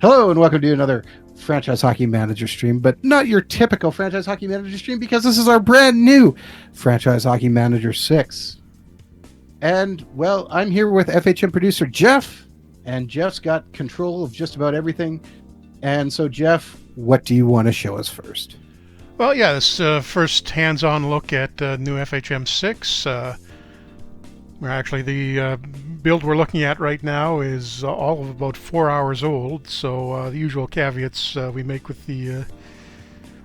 Hello and welcome to another Franchise Hockey Manager stream, but not your typical Franchise Hockey Manager stream because this is our brand new Franchise Hockey Manager 6. And, well, I'm here with FHM producer Jeff, and Jeff's got control of just about everything. And so, Jeff, what do you want to show us first? Well, yeah, this first hands-on look at new FHM 6. We're actually, the build we're looking at right now is all of about 4 hours old, so the usual caveats we make with the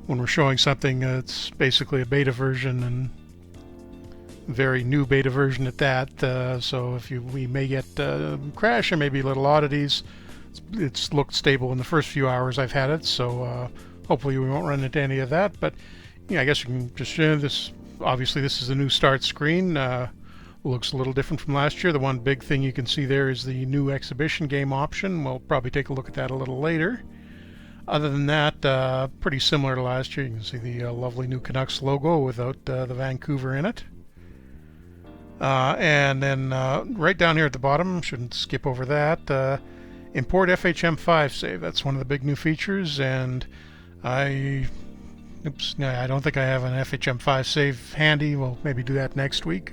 when we're showing something, it's basically a beta version, and very new beta version at that, so we may get crash and maybe little oddities. It's looked stable in the first few hours I've had it, so hopefully we won't run into any of that. But yeah, I guess you can just show this. Obviously, this is a new start screen. Looks a little different from last year. The one big thing you can see there is the new exhibition game option. We'll probably take a look at that a little later. Other than that, pretty similar to last year. You can see the lovely new Canucks logo without the Vancouver in it. And then right down here at the bottom, shouldn't skip over that, import FHM5 save. That's one of the big new features, and I don't think I have an FHM5 save handy. We'll maybe do that next week.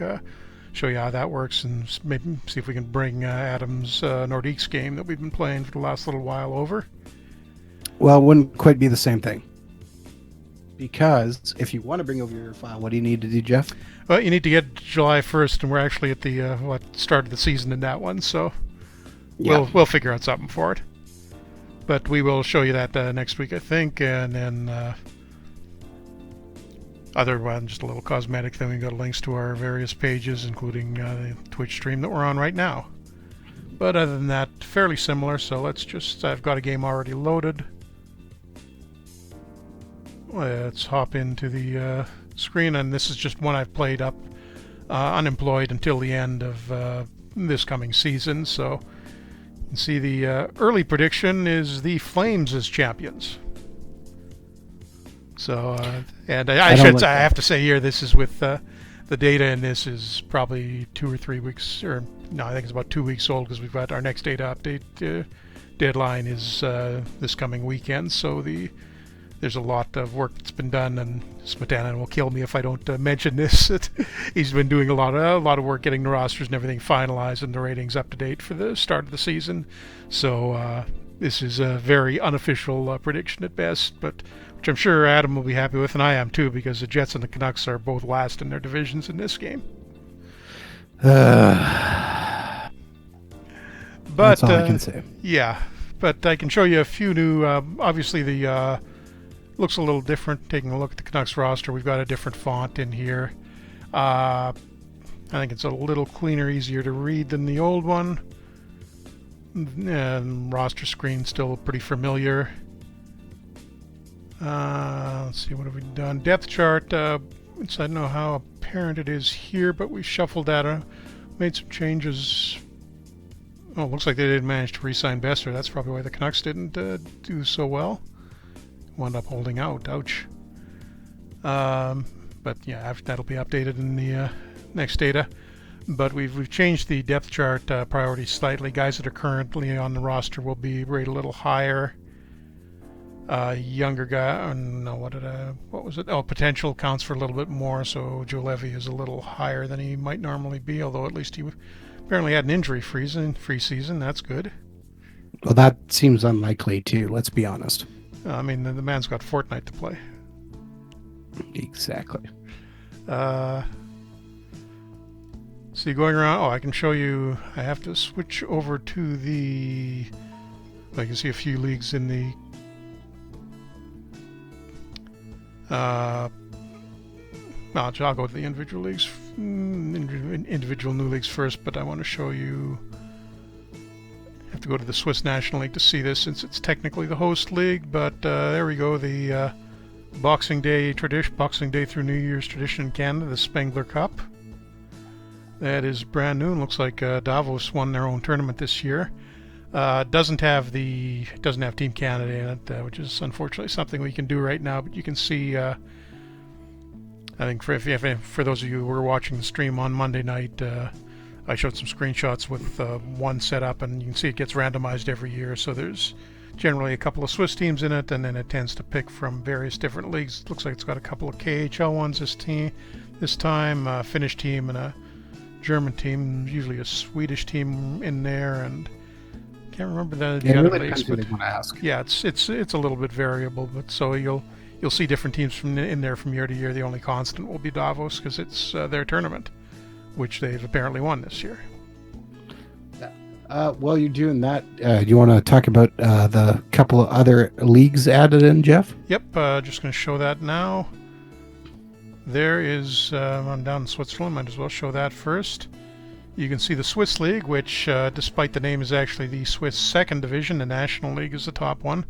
Show you how that works, and maybe see if we can bring Adam's Nordiques game that we've been playing for the last little while over. Well, it wouldn't quite be the same thing. Because if you want to bring over your file, what do you need to do, Jeff? Well, you need to get July 1st, and we're actually at the start of the season in that one, so yeah. We'll figure out something for it. But we will show you that next week, I think, and then other one, just a little cosmetic thing. We got links to our various pages, including the Twitch stream that we're on right now. But other than that, fairly similar. So I've got a game already loaded. Let's hop into the screen, and this is just one I've played up unemployed until the end of this coming season. So you can see the early prediction is the Flames as champions. So, and I have to say here, this is with the data, and this is probably 2 or 3 weeks, or no, I think it's about 2 weeks old, because we've got our next data update deadline is this coming weekend. So there's a lot of work that's been done, and Smetana will kill me if I don't mention this. He's been doing a lot of work getting the rosters and everything finalized and the ratings up to date for the start of the season. So this is a very unofficial prediction at best, but which I'm sure Adam will be happy with, and I am too, because the Jets and the Canucks are both last in their divisions in this game. But that's all I can say. Yeah, but I can show you a few new. Obviously, the looks a little different. Taking a look at the Canucks roster, we've got a different font in here. I think it's a little cleaner, easier to read than the old one. And roster screen still pretty familiar. Let's see, what have we done? Depth chart, I don't know how apparent it is here, but we shuffled that, made some changes. Oh, looks like they didn't manage to re-sign Besser. That's probably why the Canucks didn't do so well. Wound up holding out. Ouch. But yeah, that'll be updated in the next data. But we've changed the depth chart priorities slightly. Guys that are currently on the roster will be rated a little higher. Younger guy, no, what was it? Oh, potential counts for a little bit more, so Joe Levy is a little higher than he might normally be, although at least he apparently had an injury-free season. That's good. Well, that seems unlikely, too, let's be honest. I mean, the man's got Fortnite to play. Exactly. See, going around, I can show you, I have to switch over to I can see a few leagues in the I'll go to the individual leagues, individual new leagues first, but I want to show you. I have to go to the Swiss National League to see this, since it's technically the host league. But there we go, the Boxing Day through New Year's tradition in Canada, the Spengler Cup. That is brand new. It looks like Davos won their own tournament this year. Doesn't have Team Canada in it, which is unfortunately something we can do right now. But you can see, I think for those of you who were watching the stream on Monday night, I showed some screenshots with one set up, and you can see it gets randomized every year. So there's generally a couple of Swiss teams in it, and then it tends to pick from various different leagues. Looks like it's got a couple of KHL ones this time, a Finnish team and a German team, usually a Swedish team in there, and can't remember the other really leagues. But they want to ask. Yeah, it's a little bit variable, but so you'll see different teams from in there from year to year. The only constant will be Davos because it's their tournament, which they've apparently won this year. While you're doing that, do you want to talk about the couple of other leagues added in, Jeff? Yep, just going to show that now. There is, I'm down in Switzerland, might as well show that first. You can see the Swiss League, which, despite the name, is actually the Swiss second division. The National League is the top one.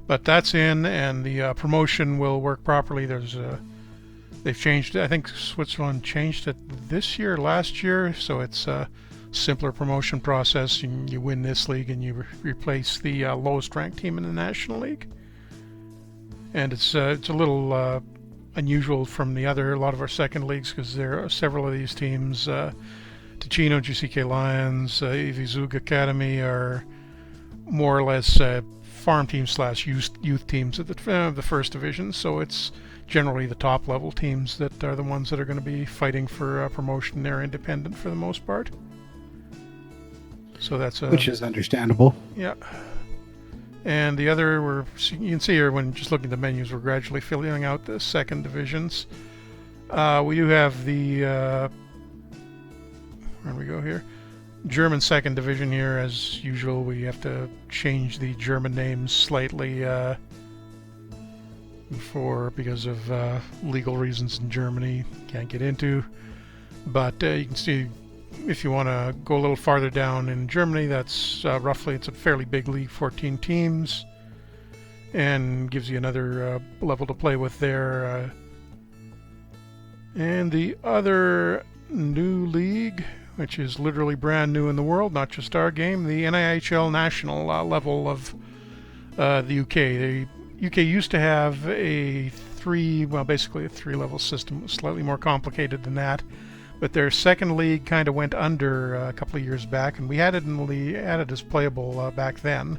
But that's in, and the promotion will work properly. They've changed it. I think Switzerland changed it this year, last year, so it's a simpler promotion process. You win this league and you replace the lowest ranked team in the National League. And it's a little unusual from a lot of our second leagues, because there are several of these teams, Ticino, GCK Lions, EV Zug Academy, are more or less farm teams / youth teams of the first division. So it's generally the top level teams that are the ones that are going to be fighting for promotion. They're independent for the most part. So that's which is understandable. Yeah. And the other, you can see here when just looking at the menus, we're gradually filling out the second divisions. We do have the where do we go here? German second division here. As usual, we have to change the German names slightly because of legal reasons in Germany. Can't get into. But you can see, if you want to go a little farther down in Germany, that's roughly, it's a fairly big league, 14 teams, and gives you another level to play with there. And the other new league, which is literally brand new in the world, not just our game, the NIHL national level of the UK. The UK used to have basically a three-level system. It was slightly more complicated than that. But their second league kind of went under a couple of years back, and we had it as playable back then.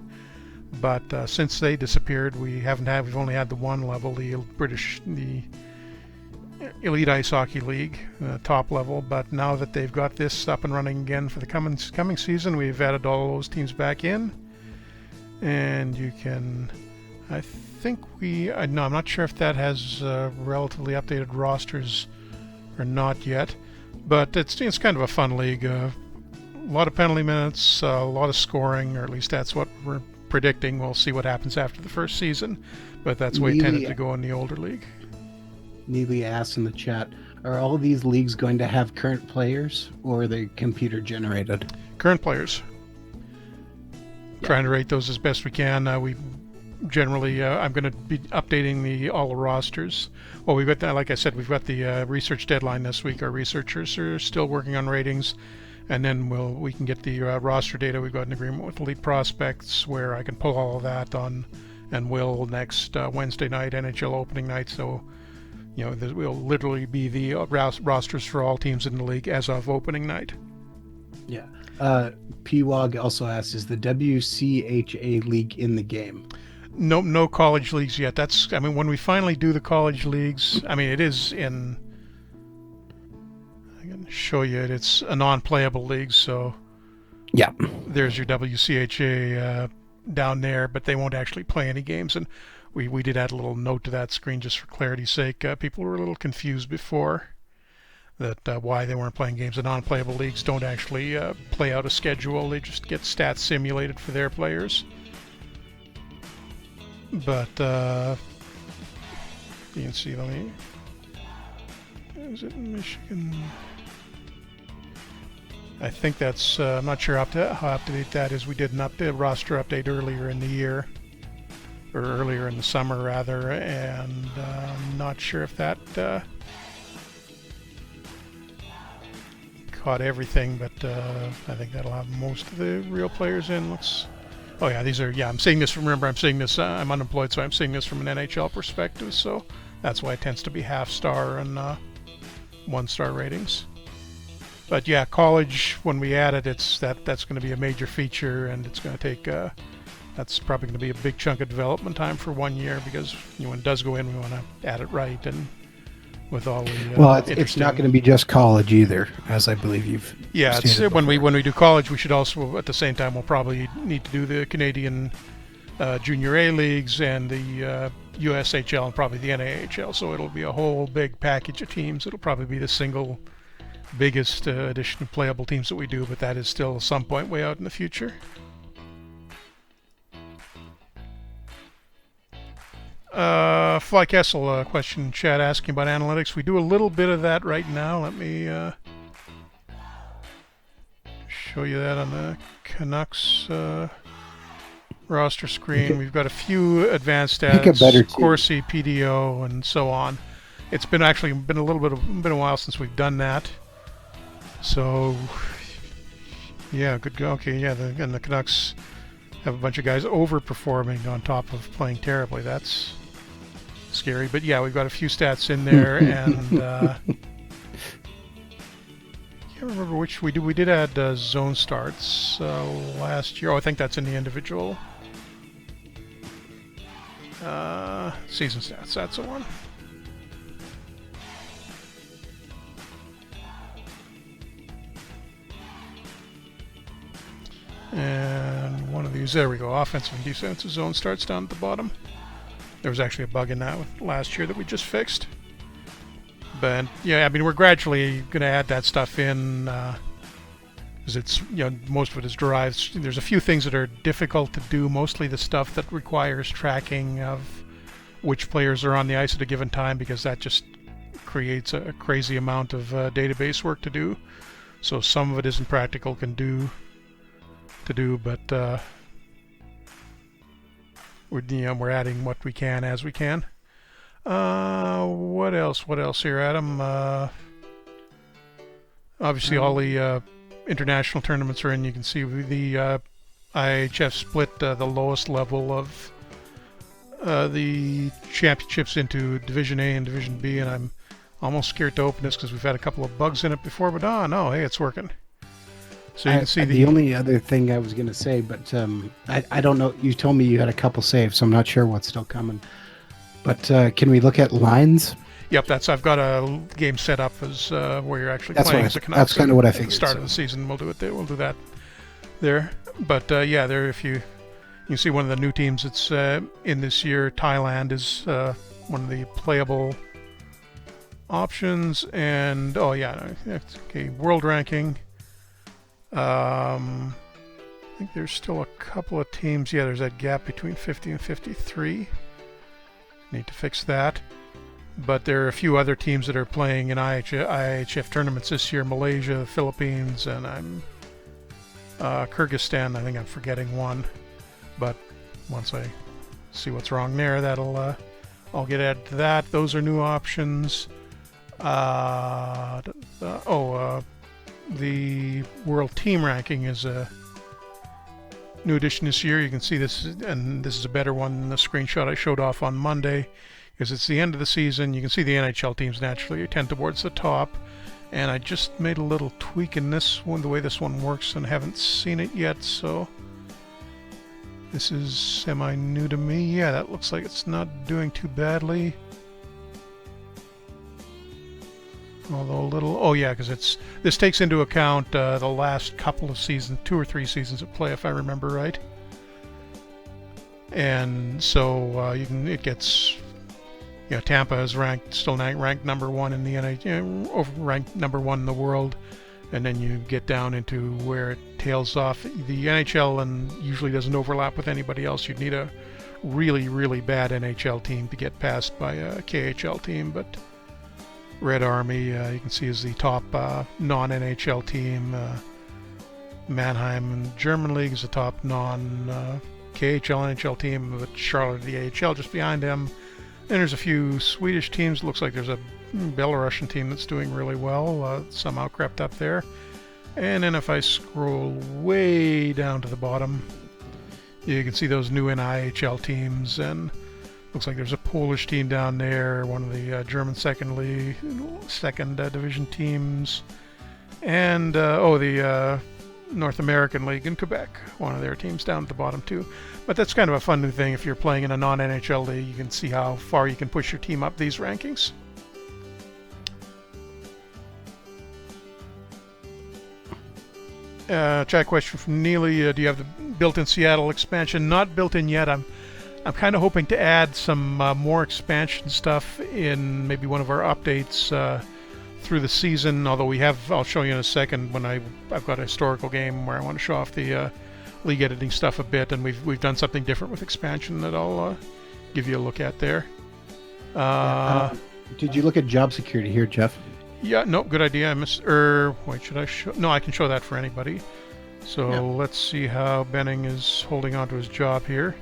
But since they disappeared, we've only had the one level, the Elite Ice Hockey League, top level. But now that they've got this up and running again for the coming season, we've added all those teams back in, and you can, I think I'm not sure if that has relatively updated rosters or not yet. But it's kind of a fun league. A lot of penalty minutes, a lot of scoring, or at least that's what we're predicting. We'll see what happens after the first season, but that's the way it tended to go in the older league. Neely asks in the chat, are all these leagues going to have current players, or are they computer generated? Current players. Yeah. Trying to rate those as best we can. We generally, I'm going to be updating all the rosters. Well, we've got like I said, we've got the research deadline this week. Our researchers are still working on ratings, and then we can get the roster data. We've got an agreement with Elite Prospects where I can pull all of that on, and will next Wednesday night, NHL opening night. So, will literally be the rosters for all teams in the league as of opening night. Yeah. PWOG also asks, is the WCHA league in the game? No college leagues yet. When we finally do the college leagues, it is in. I'm going to show you it. It's a non-playable league, so yeah. There's your WCHA down there, but they won't actually play any games. And we did add a little note to that screen just for clarity's sake. People were a little confused before that why they weren't playing games. The non-playable leagues don't actually play out a schedule. They just get stats simulated for their players. But you can see, is it in Michigan? I think that's, I'm not sure how up to date that is. We did a roster update earlier in the year, or earlier in the summer rather, and I'm not sure if that caught everything, but I think that'll have most of the real players in. Oh yeah, I'm seeing this I'm unemployed, so I'm seeing this from an NHL perspective, so that's why it tends to be half-star and one-star ratings. But yeah, college, when we add it, that's going to be a major feature, and it's going to take That's probably going to be a big chunk of development time for 1 year, because when it does go in, we want to add it right and with all the well, it's not going to be just college either, as I believe you've stated when before. we do college, we should also at the same time we'll probably need to do the Canadian Junior A leagues and the USHL and probably the NAHL. So it'll be a whole big package of teams. It'll probably be the single biggest addition of playable teams that we do, but that is still some point way out in the future. Fly Kessel question in chat asking about analytics. We do a little bit of that right now. Let me show you that on the Canucks roster screen. We've got a few advanced stats, Corsi, PDO, and so on. It's been a while since we've done that. So yeah, good go. Okay, yeah, and the Canucks have a bunch of guys overperforming on top of playing terribly. That's scary. But yeah, we've got a few stats in there, and I can't remember which we did. We did add zone starts last year. Oh, I think that's in the individual season stats. That's the one. And one of these, there we go, offensive and defensive zone starts down at the bottom. There was actually a bug in that last year that we just fixed. But yeah, I mean, we're gradually going to add that stuff in because it's, most of it is derived. There's a few things that are difficult to do, mostly the stuff that requires tracking of which players are on the ice at a given time, because that just creates a crazy amount of database work to do. So some of it isn't practical to do, but we're adding what we can as we can. What else here, Adam? Obviously all the international tournaments are in. You can see the IHF split the lowest level of the championships into Division A and Division B, and I'm almost scared to open this because we've had a couple of bugs in it before, but no, hey, it's working. So you can see the only other thing I was going to say, but I don't know. You told me you had a couple saves, so I'm not sure what's still coming. But can we look at lines? Yep, I've got a game set up as where you're actually playing as a Canucks. That's kind of what I figured. At the start of the season, we'll do it there. We'll do that there. But yeah, there if you see one of the new teams that's in this year, Thailand is one of the playable options, and oh yeah, okay, world ranking. I think there's still a couple of teams. Yeah, there's that gap between 50 and 53. Need to fix that. But there are a few other teams that are playing in IHF tournaments this year: Malaysia, the Philippines, and Kyrgyzstan. I think I'm forgetting one. But once I see what's wrong there, that'll I'll get added to that. Those are new options. The World Team Ranking is a new addition this year. You can see this, and this is a better one than the screenshot I showed off on Monday, because it's the end of the season. You can see the NHL teams naturally tend towards the top, and I just made a little tweak in this one, the way this one works, and haven't seen it yet, so this is semi-new to me. Yeah, that looks like it's not doing too badly. Although a little, oh yeah, because this takes into account the last couple of seasons, 2 or 3 seasons of play, if I remember right. And so it gets, Tampa is still ranked number 1 in the NHL, ranked number 1 in the world, and then you get down into where it tails off. The NHL and usually doesn't overlap with anybody else. You'd need a really, really bad NHL team to get passed by a KHL team, but Red Army, you can see, is the top non-NHL team. Mannheim in the German League is the top non-KHL NHL team, but Charlotte the AHL just behind them. Then there's a few Swedish teams. Looks like there's a Belarusian team that's doing really well, somehow crept up there. And then if I scroll way down to the bottom, you can see those new NIHL teams, and looks like there's a Polish team down there, one of the German second division teams, and the North American League in Quebec. One of their teams down at the bottom too. But that's kind of a fun new thing. If you're playing in a non-NHL league, you can see how far you can push your team up these rankings. Chat question from Neely. Do you have the built-in Seattle expansion? Not built in yet. I'm kind of hoping to add some more expansion stuff in maybe one of our updates through the season. Although I'll show you in a second when I've got a historical game where I want to show off the league editing stuff a bit, and we've done something different with expansion that I'll give you a look at there. Did you look at job security here, Jeff? Yeah, no, good idea. I missed. Wait, should I show? No, I can show that for anybody. So yeah. Let's see how Benning is holding on to his job here.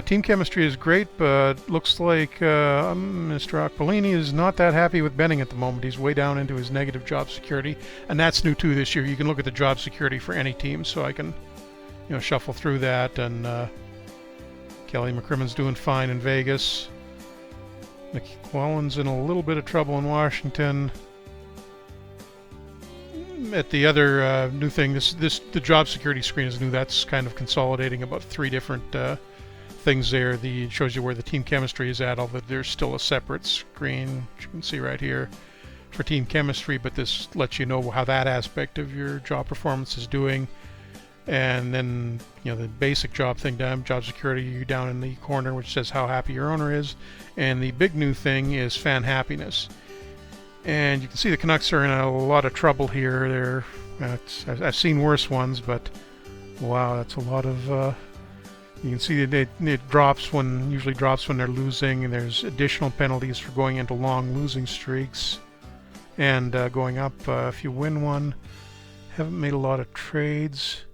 Team chemistry is great, but looks like Mr. Akpolini is not that happy with Benning at the moment. He's way down into his negative job security, and that's new too this year. You can look at the job security for any team, so I can, shuffle through that. And Kelly McCrimmon's doing fine in Vegas. McClellan's in a little bit of trouble in Washington. At the other new thing, the job security screen is new. That's kind of consolidating about 3 different things there. It shows you where the team chemistry is at, although there's still a separate screen, which you can see right here, for team chemistry, but this lets you know how that aspect of your job performance is doing. And then, the basic job thing down, job security, down in the corner, which says how happy your owner is. And the big new thing is fan happiness. And you can see the Canucks are in a lot of trouble here. I've seen worse ones, but wow, that's a lot of. You can see that it usually drops when they're losing, and there's additional penalties for going into long losing streaks, and going up if you win one. Haven't made a lot of trades.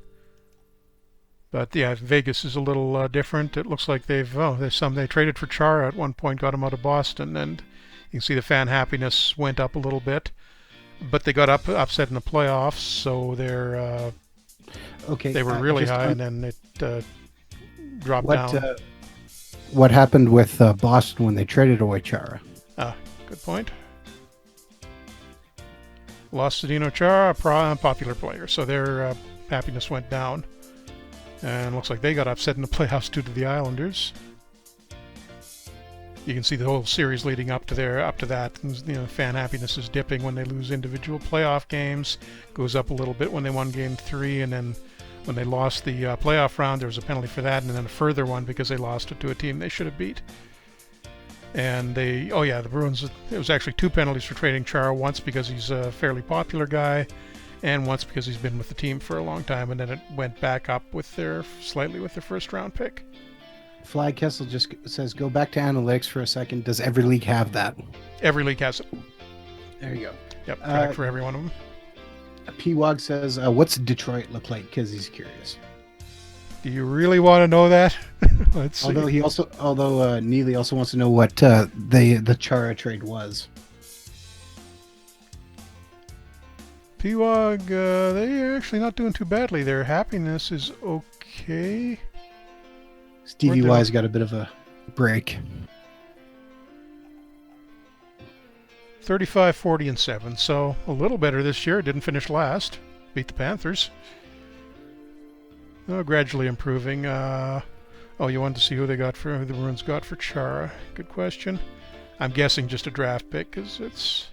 But yeah, Vegas is a little different. It looks like they traded for Chara at one point, got him out of Boston, and you can see the fan happiness went up a little bit, but they got upset in the playoffs, so they're okay. They were really high, and then it dropped down. What happened with Boston when they traded away Chara? Good point. Lost Zdeno Chara, a popular player, so their happiness went down. And looks like they got upset in the playoffs due to the Islanders. You can see the whole series leading up to that. Fan happiness is dipping when they lose individual playoff games. Goes up a little bit when they won Game 3, and then when they lost the playoff round, there was a penalty for that, and then a further one because they lost it to a team they should have beat. And the Bruins. It was actually 2 penalties for trading Chara. Once because he's a fairly popular guy, and once because he's been with the team for a long time, and then it went back up slightly with their first round pick. Fly Kessel just says, go back to analytics for a second. Does every league have that? Every league has it. There you go. Yep, track for every one of them. P-Wog says, what's Detroit look like? Because he's curious. Do you really want to know that? Let's see. Although Neely also wants to know what the Chara trade was. P-Wog, they're actually not doing too badly. Their happiness is okay. Stevie Y's got a bit of a break. 35, 40, and 7. So a little better this year. Didn't finish last. Beat the Panthers. Gradually improving. You wanted to see who the Bruins got for Chara. Good question. I'm guessing just a draft pick because it's.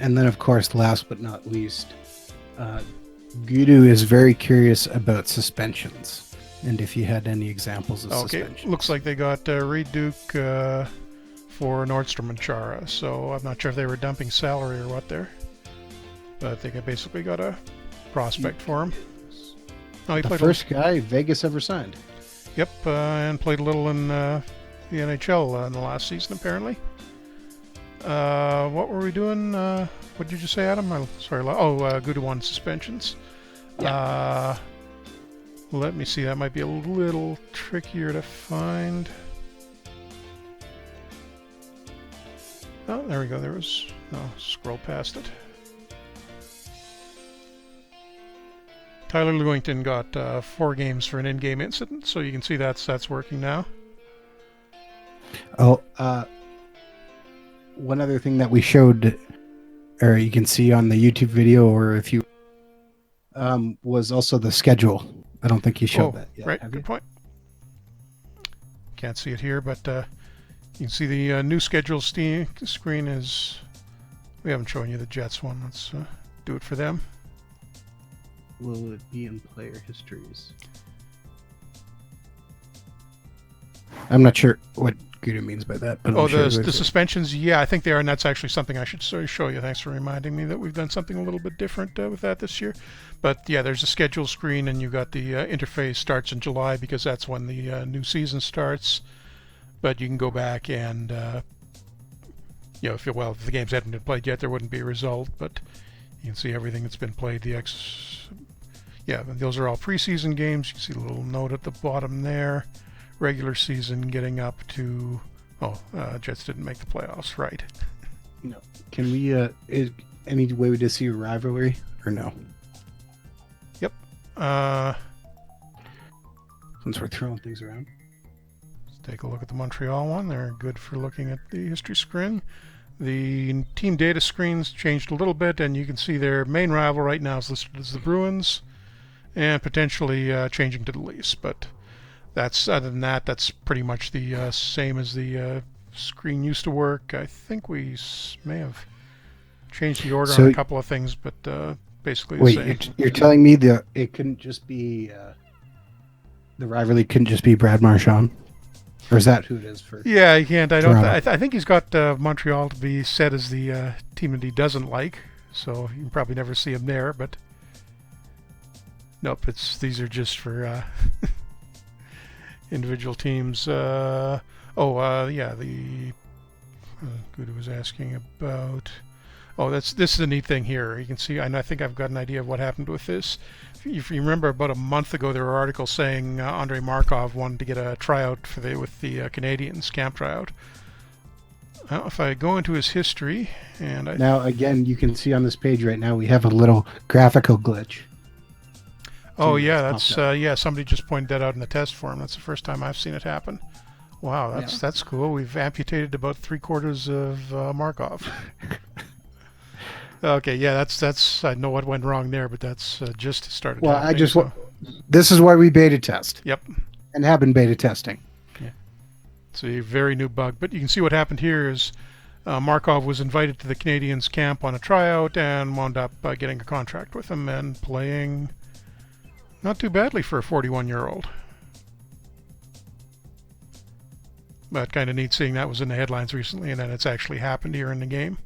And then, of course, last but not least, Gudu is very curious about suspensions, and if you had any examples of suspensions. Looks like they got Reed Duke for Nordstrom and Chara, so I'm not sure if they were dumping salary or what there. But I think I basically got a prospect for him. The first guy Vegas ever signed. Yep, and played a little in the NHL in the last season, apparently. What were we doing? What did you just say, Adam? Gudu won suspensions. Yeah. Let me see. That might be a little trickier to find. Oh, there we go. Scroll past it. Tyler Lewington got 4 games for an in-game incident, so you can see that's working now. one other thing that we showed, or you can see on the YouTube video, or if you was also the schedule. I don't think you showed that yet. Right, good point. Can't see it here, but you can see the new schedule screen is... We haven't shown you the Jets one. Let's do it for them. Will it be in player histories? I'm not sure what Guido means by that. But the suspensions, yeah, I think they are, and that's actually something I should show you. Thanks for reminding me that we've done something a little bit different with that this year. But yeah, there's a schedule screen, and you've got the interface starts in July because that's when the new season starts. But you can go back and, if the games hadn't been played yet, there wouldn't be a result. But you can see everything that's been played. Those are all preseason games. You can see a little note at the bottom there. Regular season getting up to... Jets didn't make the playoffs, right? No. Can we, any way to see a rivalry, or no? Yep. Since we're throwing things around. Let's take a look at the Montreal one. They're good for looking at the history screen. The team data screen's changed a little bit, and you can see their main rival right now is listed as the Bruins, and potentially changing to the Leafs, but... other than that, that's pretty much the same as the screen used to work. I think we may have changed the order on a couple of things, but basically the same. You're telling me it couldn't just be the rivalry couldn't just be Brad Marchand, or is that who it is for? Yeah, he can't. I think he's got Montreal to be set as the team that he doesn't like, so you can probably never see him there. But nope, these are just for. Individual teams. The Guido was asking about. This is a neat thing here. You can see, and I think I've got an idea of what happened with this. If you remember, about a month ago, there were articles saying Andrei Markov wanted to get a tryout with the Canadiens camp tryout. Well, if I go into his history, and now again, you can see on this page right now we have a little graphical glitch. Oh yeah, that's somebody just pointed that out in the test forum. That's the first time I've seen it happen. Wow, that's cool. We've amputated about 3/4 of Markov. Okay, yeah, that's I know what went wrong there, but that's just started. Well, this is why we beta test. Yep. And have been beta testing. Yeah. It's a very new bug, but you can see what happened here is Markov was invited to the Canadiens camp on a tryout and wound up getting a contract with them and playing. Not too badly for a 41-year-old. But kind of neat seeing that was in the headlines recently, and then it's actually happened here in the game.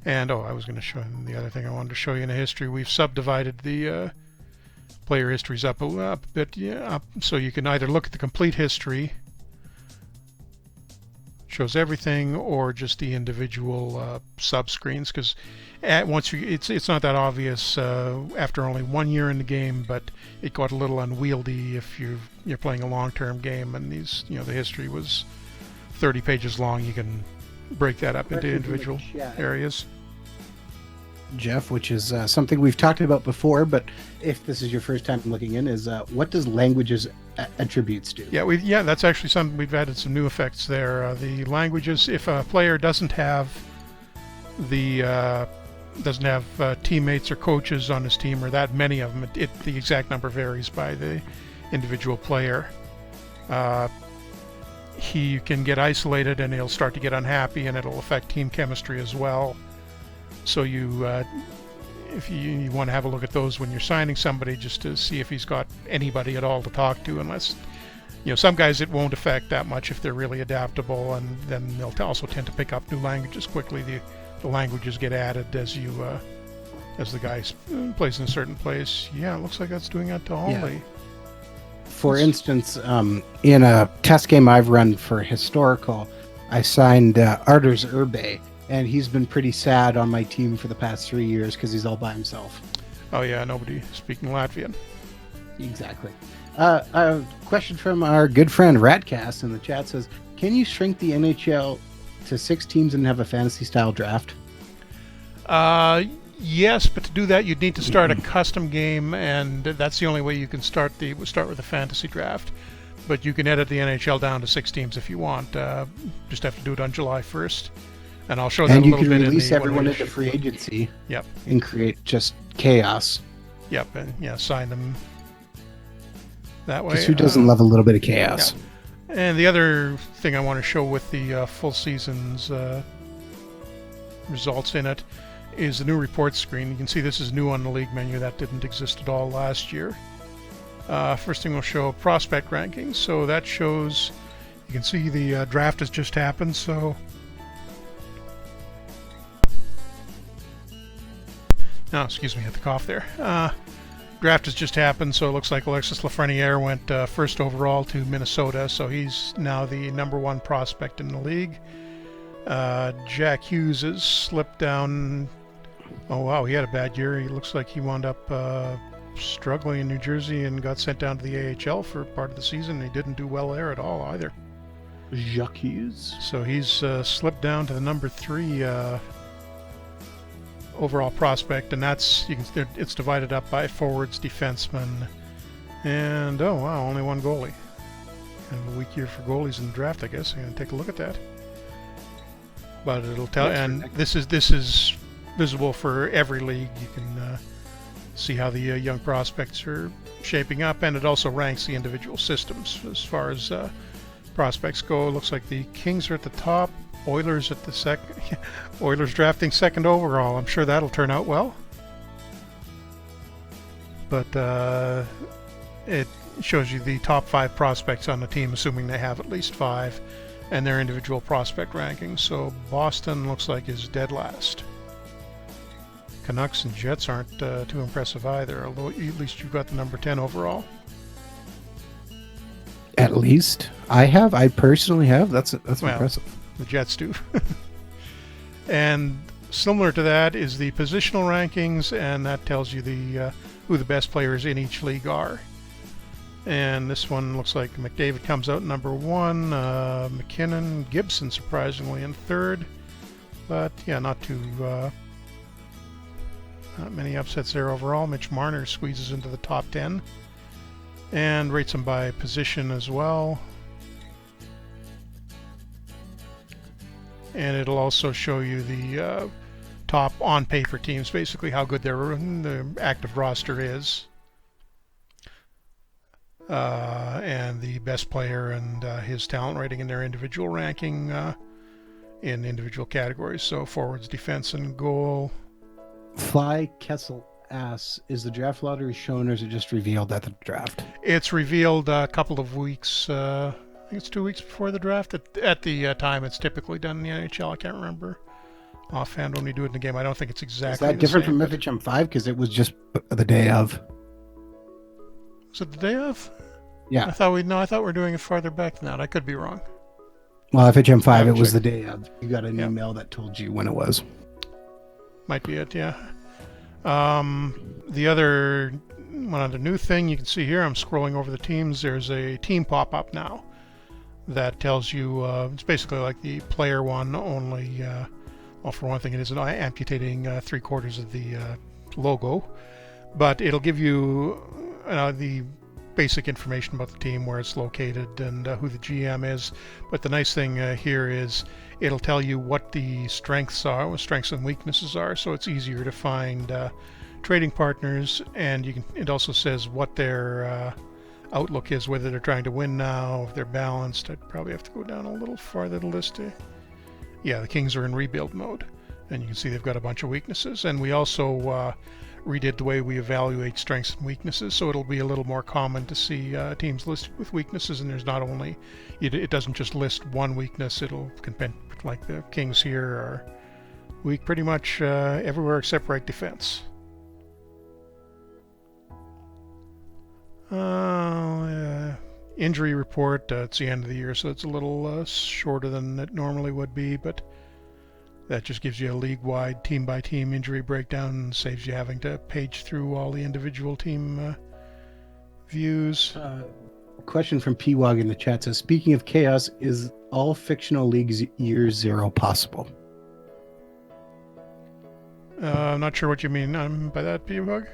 And, I was going to show you the other thing I wanted to show you in the history. We've subdivided the player histories up a bit, so you can either look at the complete history, shows everything, or just the individual sub-screens, because it's not that obvious after only 1 year in the game, but it got a little unwieldy if you're playing a long-term game, and these the history was 30 pages long. You can break that up into individual areas. Jeff, which is something we've talked about before, but if this is your first time looking in, is what does languages attributes do? Yeah, that's actually something we've added some new effects there. The languages, if a player doesn't have teammates or coaches on his team, or that many of them, the exact number varies by the individual player. He can get isolated and he'll start to get unhappy, and it'll affect team chemistry as well. So if you want to have a look at those when you're signing somebody, just to see if he's got anybody at all to talk to, unless some guys it won't affect that much if they're really adaptable, and then they'll also tend to pick up new languages quickly. The languages get added as the guy plays in a certain place. Yeah, it looks like that's doing that to Holly. For instance, in a test game I've run for Historical, I signed Arders Urbe, and he's been pretty sad on my team for the past 3 years because he's all by himself. Oh yeah, nobody speaking Latvian. Exactly. A question from our good friend Ratcast in the chat says, can you shrink the NHL to 6 teams and have a fantasy-style draft? Yes, but to do that, you'd need to start a custom game, and that's the only way you can start with a fantasy draft. But you can edit the NHL down to 6 teams if you want. Just have to do it on July 1st. And I'll show that And a you little can bit release in everyone into free agency. Yep. And create just chaos. Yep, and yeah, sign them that way. Because who doesn't love a little bit of chaos? Yeah. And the other thing I want to show with the full season's results in it is the new report screen. You can see this is new on the league menu. That didn't exist at all last year. First thing we'll show prospect rankings. So that shows, you can see the draft has just happened. So excuse me, I had the cough there. Draft has just happened, so it looks like Alexis Lafreniere went first overall to Minnesota, so he's now the #1 prospect in the league. Jack Hughes has slipped down. Oh wow, he had a bad year. He looks like he wound up struggling in New Jersey and got sent down to the AHL for part of the season. He didn't do well there at all either. Jacques Hughes. So he's slipped down to the #3 overall prospect, and that's it's divided up by forwards, defensemen, and oh wow, only one goalie. Kind of a weak year for goalies in the draft, I guess. I'm gonna take a look at that. But it'll tell, and this is visible for every league. You can see how the young prospects are shaping up, and it also ranks the individual systems as far as prospects go. It looks like the Kings are at the top. Oilers at the second. Oilers drafting second overall. I'm sure that'll turn out well. But it shows you the top 5 prospects on the team, assuming they have at least 5, and their individual prospect rankings. So Boston looks like is dead last. Canucks and Jets aren't too impressive either, although at least you've got the #10 overall. At least I personally have. That's impressive. The Jets do. And similar to that is the positional rankings, and that tells you the who the best players in each league are. And this one looks like McDavid comes out #1, McKinnon, Gibson surprisingly in 3rd, but yeah, not many upsets there overall. Mitch Marner squeezes into the top 10 and rates them by position as well. And it'll also show you the top on-paper teams, basically how good the active roster is, and the best player and his talent rating in their individual ranking in individual categories. So forwards, defense, and goal. Fly Kessel asks, is the draft lottery shown, or is it just revealed at the draft? It's revealed a couple of weeks. I think it's 2 weeks before the draft. At the time it's typically done in the NHL. I can't remember offhand when we do it in the game. I don't think it's exactly. Is that different from FHM 5? Because it was just the day of. Was it the day of? Yeah. I thought we were doing it farther back than that. I could be wrong. Well, FHM 5, it was the day of. You got an email that told you when it was. Might be it, yeah. The other new thing you can see here, I'm scrolling over the teams. There's a team pop-up now that tells you, it's basically like the player one, only, well, for one thing, it isn't amputating 3/4 of the logo, but it'll give you the basic information about the team, where it's located, and who the GM is. But the nice thing here is it'll tell you what the strengths are, what strengths and weaknesses are, so it's easier to find trading partners, and it also says what their outlook is, whether they're trying to win now, if they're balanced. I'd probably have to go down a little farther the list. Yeah, the Kings are in rebuild mode, and you can see they've got a bunch of weaknesses. And we also redid the way we evaluate strengths and weaknesses, so it'll be a little more common to see teams listed with weaknesses, and there's not only, it doesn't just list one weakness, it'll, like the Kings here are weak pretty much everywhere except right defense. Injury report, it's the end of the year, so it's a little shorter than it normally would be, but that just gives you a league-wide, team-by-team injury breakdown and saves you having to page through all the individual team views. Question from P-Wog in the chat says, speaking of chaos, is all fictional leagues year 0 possible? I'm not sure what you mean by that, P-Wog.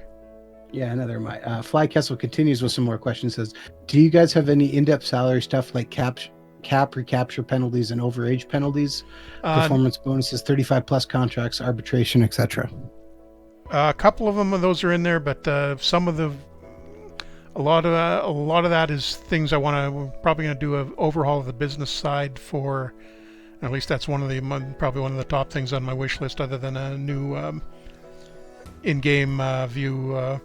Yeah, another Fly Kessel continues with some more questions. Says, do you guys have any in-depth salary stuff like cap cap, recapture penalties, and overage penalties. Performance bonuses, 35 plus contracts, arbitration, etc. A couple of them of those are in there, but a lot of that is things we're probably going to do an overhaul of the business side for. At least that's probably one of the top things on my wish list, other than a new in-game view.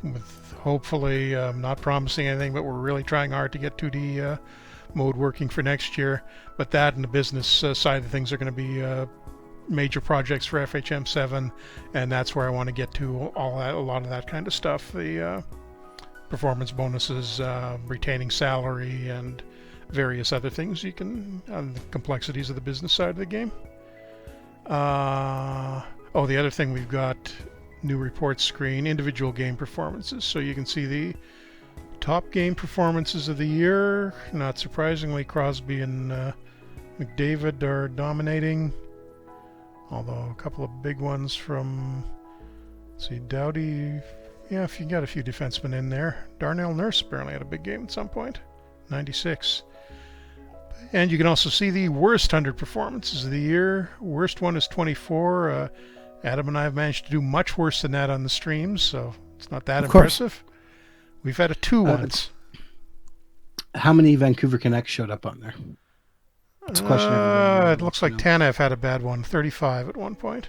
With hopefully, not promising anything, but we're really trying hard to get 2D mode working for next year. But that and the business side of things are going to be major projects for FHM 7, and that's where I want to get to a lot of that kind of stuff. The performance bonuses, retaining salary, and various other things the complexities of the business side of the game. The other thing we've got, new report screen, individual game performances. So you can see the top game performances of the year. Not surprisingly, Crosby and McDavid are dominating. Although a couple of big ones from, let's see, Doughty. Yeah, if you got a few defensemen in there. Darnell Nurse apparently had a big game at some point. 96. And you can also see the worst 100 performances of the year. Worst one is 24. Adam and I have managed to do much worse than that on the streams, so it's not that impressive. We've had a 2 once. How many Vancouver Canucks showed up on there? It's a question. It looks like Tanev had a bad one, 35 at one point.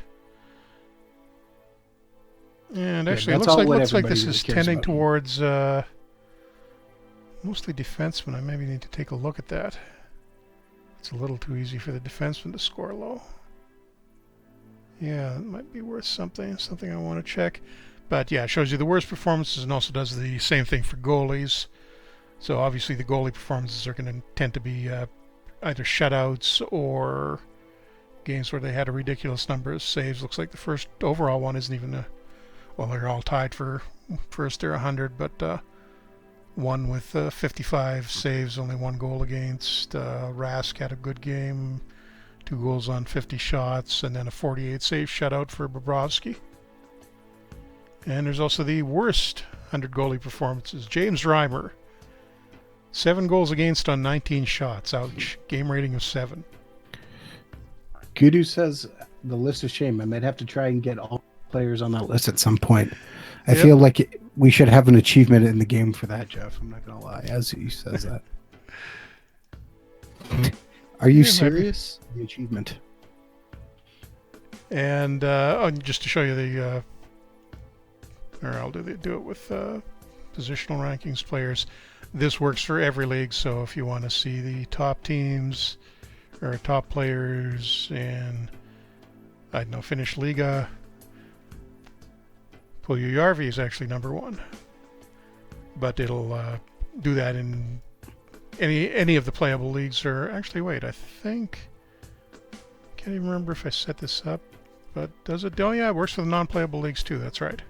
And actually, it looks like this is tending towards mostly defensemen. I maybe need to take a look at that. It's a little too easy for the defenseman to score low. Yeah, it might be worth something I want to check. But yeah, it shows you the worst performances and also does the same thing for goalies. So obviously the goalie performances are going to tend to be either shutouts or games where they had a ridiculous number of saves. Looks like the first overall one isn't even they're all tied for first. They're 100, but one with 55 saves, only 1 goal against. Rask had a good game, 2 goals on 50 shots, and then a 48 save shutout for Bobrovsky. And there's also the worst 100 goalie performances. James Reimer, 7 goals against on 19 shots. Ouch. Game rating of 7. Kudu says the list of shame. I might have to try and get all players on that list at some point. I feel like we should have an achievement in the game for that, Jeff. I'm not going to lie, as he says that. Are you serious? The achievement. And just to show you the, or I'll do it with positional rankings players. This works for every league, so if you want to see the top teams or top players and, I don't know, Finnish Liga, Puljujärvi is actually number 1. But it'll do that in any of the playable leagues. Or actually, wait, I think, can't even remember if I set this up, but does it? Oh yeah, it works for the non-playable leagues too. That's right.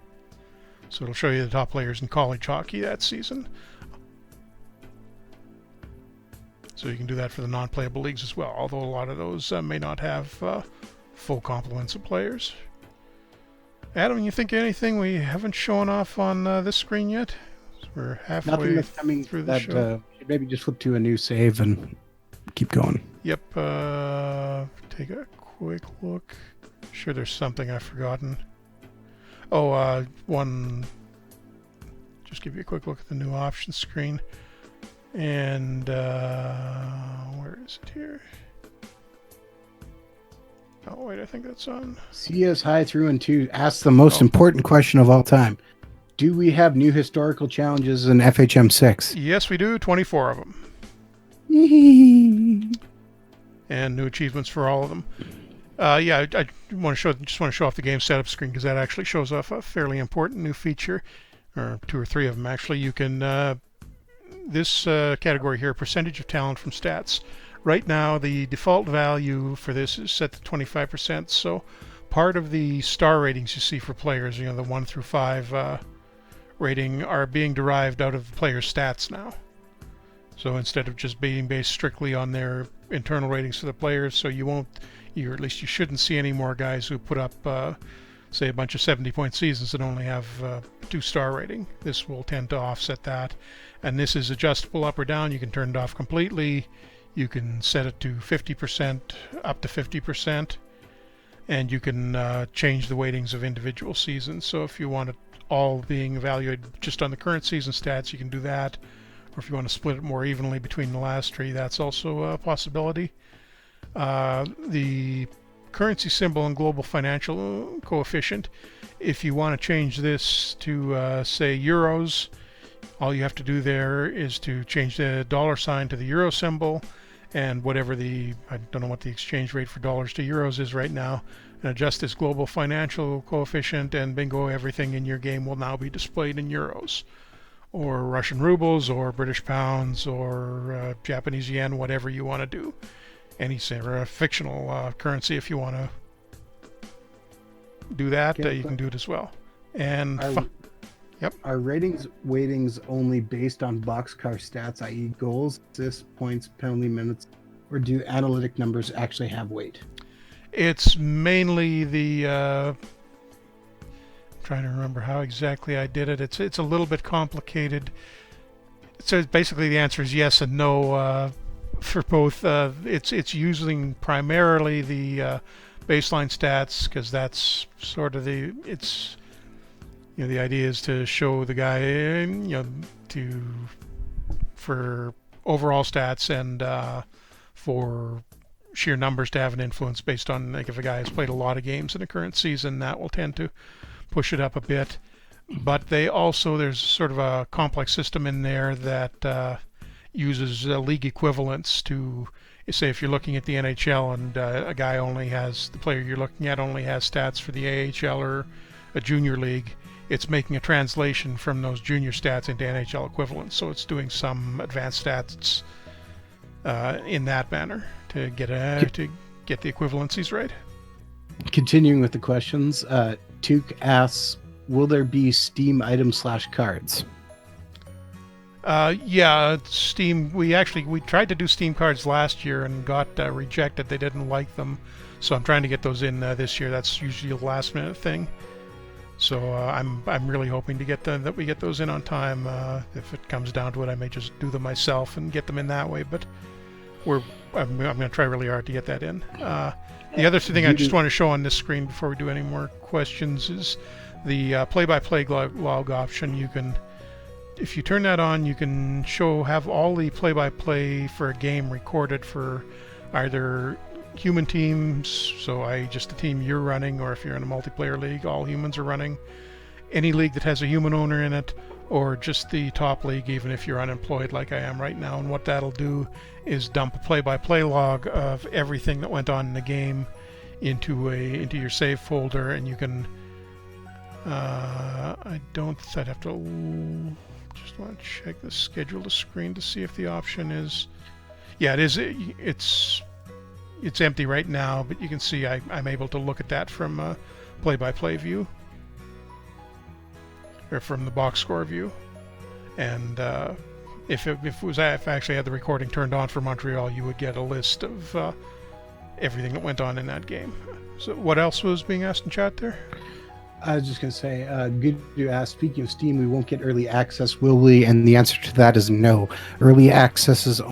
So it'll show you the top players in college hockey that season. So you can do that for the non-playable leagues as well, although a lot of those may not have full complements of players. Adam, you think anything we haven't shown off on this screen yet? We're halfway through the show. Maybe just flip to a new save and keep going. Yep. Take a quick look. Sure, there's something I've forgotten. One. Just give you a quick look at the new options screen. And where is it here? Oh wait, I think that's on. CS High Through and 2 asks the most important question of all time. Do we have new historical challenges in FHM 6? Yes, we do. 24 of them. And new achievements for all of them. I want to show off the game setup screen because that actually shows off a fairly important new feature, or 2 or 3 of them actually. You can this category here, percentage of talent from stats. Right now, the default value for this is set to 25%. So part of the star ratings you see for players, the 1 through 5 rating, are being derived out of the player's stats now. So instead of just being based strictly on their internal ratings for the players, so you shouldn't see any more guys who put up, say, a bunch of 70-point seasons and only have 2-star rating. This will tend to offset that. And this is adjustable up or down. You can turn it off completely. You can set it to 50%, up to 50%, and you can change the weightings of individual seasons. So if you want it all being evaluated just on the current season stats, you can do that. Or if you want to split it more evenly between the last three, that's also a possibility. The currency symbol and global financial coefficient, if you want to change this to, say, euros, all you have to do there is to change the dollar sign to the euro symbol, and whatever I don't know what the exchange rate for dollars to euros is right now, and adjust this global financial coefficient, and bingo, everything in your game will now be displayed in euros, or Russian rubles, or British pounds, or Japanese yen, whatever you want to do. Any sort of fictional currency, if you want to do that, you can do it as well. And yep. Are weightings only based on boxcar stats, i.e. goals, assists, points, penalty minutes, or do analytic numbers actually have weight? It's mainly the I'm trying to remember how exactly I did it. It's a little bit complicated. So basically the answer is yes and no for both. It's using primarily the baseline stats, because that's sort of the idea is to show the guy, for overall stats, and for sheer numbers to have an influence based on, like, if a guy has played a lot of games in a current season, that will tend to push it up a bit. But there's sort of a complex system in there that uses league equivalents to, say, if you're looking at the NHL and the player you're looking at only has stats for the AHL or a junior league, it's making a translation from those junior stats into NHL equivalents. So it's doing some advanced stats in that manner to get the equivalencies right. Continuing with the questions, Tuke asks, will there be Steam items / cards? Yeah, Steam. We tried to do Steam cards last year and got rejected. They didn't like them, so I'm trying to get those in this year. That's usually a last minute thing. So I'm really hoping to that we get those in on time. If it comes down to it, I may just do them myself and get them in that way. But I'm going to try really hard to get that in. The other thing I just want to show on this screen before we do any more questions is the play-by-play log option. You can, if you turn that on, you can have all the play-by-play for a game recorded for either human teams, so just the team you're running, or if you're in a multiplayer league, all humans are running. Any league that has a human owner in it, or just the top league, even if you're unemployed like I am right now. And what that'll do is dump a play-by-play log of everything that went on in the game into your save folder, and you can I'd have to just want to check the schedule to screen to see if the option is, yeah, it is. It's empty right now, but you can see I'm able to look at that from a play-by-play view, or from the box score view. And if I actually had the recording turned on for Montreal, you would get a list of everything that went on in that game. So what else was being asked in chat there? I was just going to say, good to ask, speaking of Steam, we won't get early access, will we? And the answer to that is no. Early access is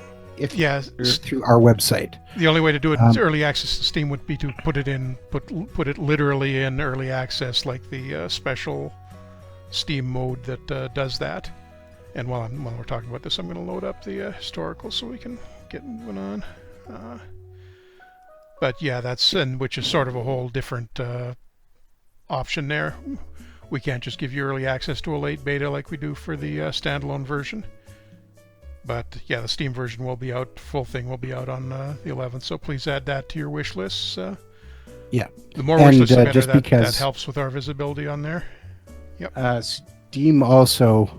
through our website. The only way to do it early access to Steam would be to put it literally in early access, like the special Steam mode that does that. And while we're talking about this, I'm going to load up the historical so we can get moving on. But yeah, which is sort of a whole different option there. We can't just give you early access to a late beta like we do for the standalone version. But yeah, the Steam version will be out, full thing will be out on the 11th, so please add that to your wish lists. Yeah. The more wish lists, the better. That helps with our visibility on there. Yep. Steam also,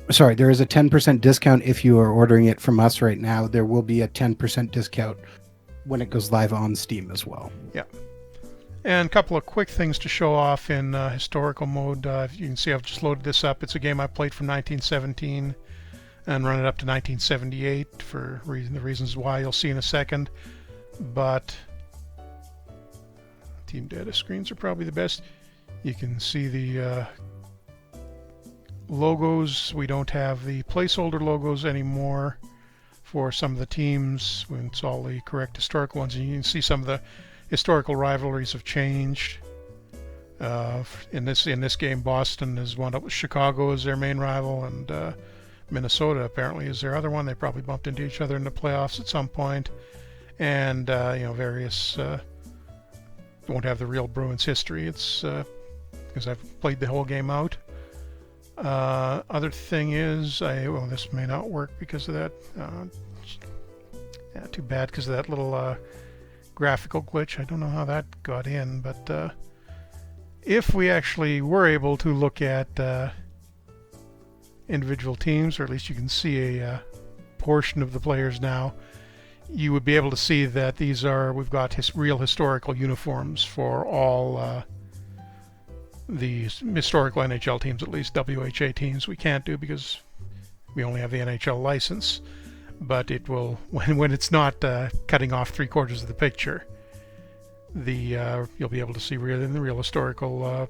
there is a 10% discount if you are ordering it from us right now. There will be a 10% discount when it goes live on Steam as well. Yeah. And a couple of quick things to show off in historical mode. You can see I've just loaded this up. It's a game I played from 1917 and run it up to 1978 for the reasons why you'll see in a second. But team data screens are probably the best. You can see the logos. We don't have the placeholder logos anymore for some of the teams when it's all the correct historical ones. And you can see some of the historical rivalries have changed. In this game, Boston has wound up with Chicago as their main rival, and Minnesota apparently is their other one. They probably bumped into each other in the playoffs at some point, and various won't have the real Bruins history. It's because I've played the whole game out. Other thing is, this may not work because of that. Yeah, too bad because of that little graphical glitch. I don't know how that got in, but if we actually were able to look at individual teams, or at least you can see a portion of the players now, you would be able to see that we've got real historical uniforms for all the historical NHL teams, at least. WHA teams we can't do because we only have the NHL license, but it will, when it's not cutting off 3/4 of the picture, you'll be able to see the real historical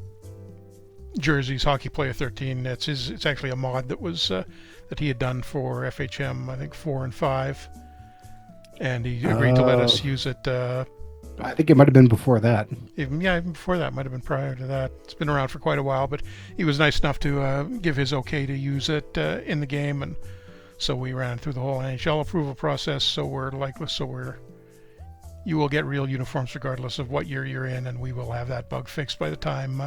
jerseys. Hockey Player 13. It's actually a mod that was that he had done for FHM, I think 4 and 5, and he agreed to let us use it. I think it might have been before that. Even before that, might have been prior to that. It's been around for quite a while, but he was nice enough to give his okay to use it in the game, and so we ran through the whole NHL approval process. You will get real uniforms regardless of what year you're in, and we will have that bug fixed by the time